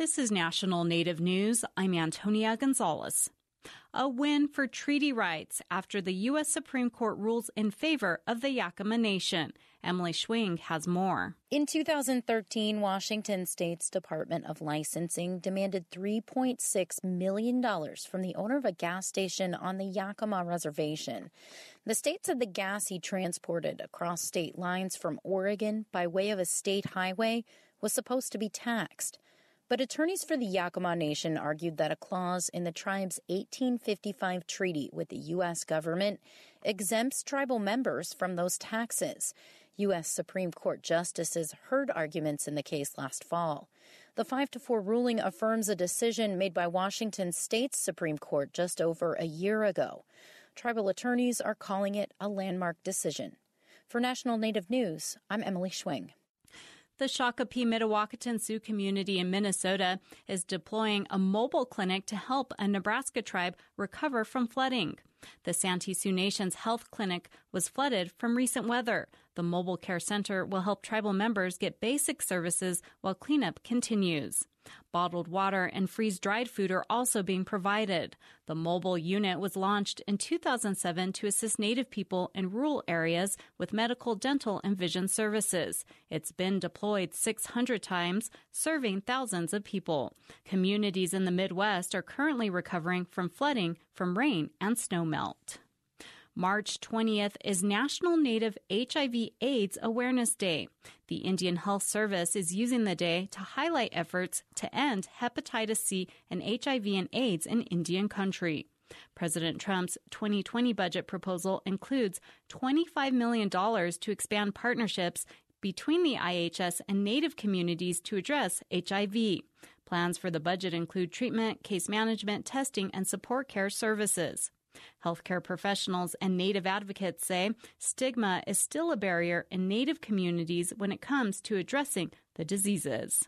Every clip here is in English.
This is National Native News. I'm Antonia Gonzalez. A win for treaty rights after the U.S. Supreme Court rules in favor of the Yakama Nation. Emily Schwing has more. In 2013, Washington State's Department of Licensing demanded $3.6 million from the owner of a gas station on the Yakama Reservation. The state said the gas he transported across state lines from Oregon by way of a state highway was supposed to be taxed. But attorneys for the Yakama Nation argued that a clause in the tribe's 1855 treaty with the U.S. government exempts tribal members from those taxes. U.S. Supreme Court justices heard arguments in the case last fall. The 5-4 ruling affirms a decision made by Washington State's Supreme Court just over a year ago. Tribal attorneys are calling it a landmark decision. For National Native News, I'm Emily Schwing. The Shakopee Mdewakanton Sioux community in Minnesota is deploying a mobile clinic to help a Nebraska tribe recover from flooding. The Santee Sioux Nation's health clinic was flooded from recent weather. The mobile care center will help tribal members get basic services while cleanup continues. Bottled water and freeze-dried food are also being provided. The mobile unit was launched in 2007 to assist Native people in rural areas with medical, dental, and vision services. It's been deployed 600 times, serving thousands of people. Communities in the Midwest are currently recovering from flooding from rain and snowmelt. March 20th is National Native HIV/AIDS Awareness Day. The Indian Health Service is using the day to highlight efforts to end hepatitis C and HIV and AIDS in Indian country. President Trump's 2020 budget proposal includes $25 million to expand partnerships between the IHS and Native communities to address HIV. Plans for the budget include treatment, case management, testing, and support care services. Healthcare professionals and Native advocates say stigma is still a barrier in Native communities when it comes to addressing the diseases.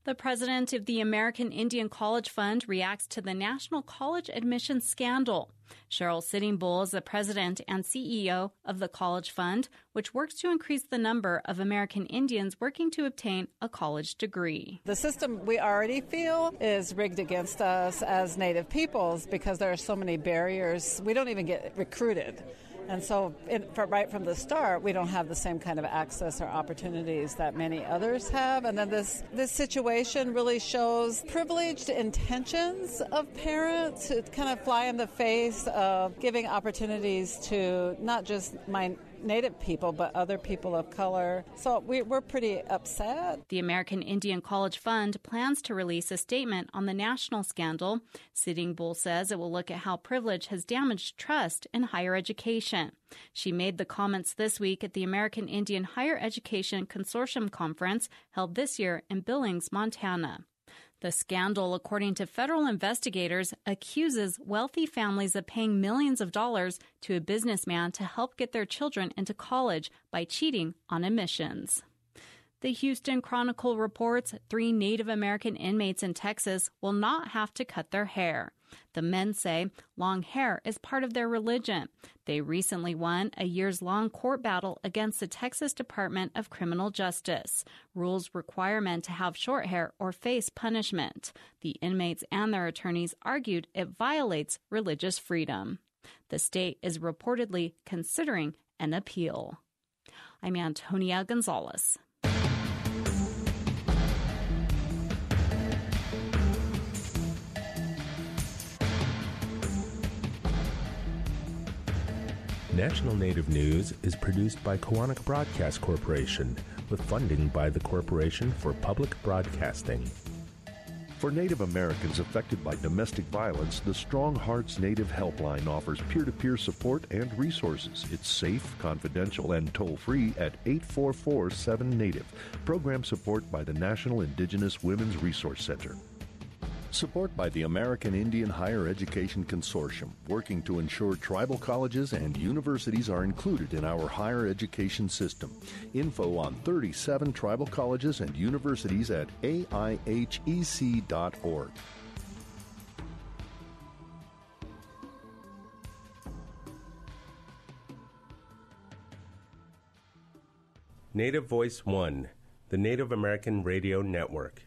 The president of the American Indian College Fund reacts to the national college admissions scandal. Cheryl Sitting Bull is the president and CEO of the College Fund, which works to increase the number of American Indians working to obtain a college degree. The system we already feel is rigged against us as Native peoples because there are so many barriers. We don't even get recruited. And so right from the start, we don't have the same kind of access or opportunities that many others have. And then this situation really shows privileged intentions of parents who kind of fly in the face of giving opportunities to not just my Native people, but other people of color. So we're pretty upset. The American Indian College Fund plans to release a statement on the national scandal. Sitting Bull says it will look at how privilege has damaged trust in higher education. She made the comments this week at the American Indian Higher Education Consortium Conference held this year in Billings, Montana. The scandal, according to federal investigators, accuses wealthy families of paying millions of dollars to a businessman to help get their children into college by cheating on admissions. The Houston Chronicle reports 3 Native American inmates in Texas will not have to cut their hair. The men say long hair is part of their religion. They recently won a years-long court battle against the Texas Department of Criminal Justice. Rules require men to have short hair or face punishment. The inmates and their attorneys argued it violates religious freedom. The state is reportedly considering an appeal. I'm Antonia Gonzalez. National Native News is produced by Kawanak Broadcast Corporation with funding by the Corporation for Public Broadcasting. For Native Americans affected by domestic violence, the Strong Hearts Native Helpline offers peer-to-peer support and resources. It's safe, confidential, and toll-free at 844-7-NATIVE. Program support by the National Indigenous Women's Resource Center. Support by the American Indian Higher Education Consortium, working to ensure tribal colleges and universities are included in our higher education system. Info on 37 tribal colleges and universities at aihec.org. Native Voice One, the Native American Radio Network.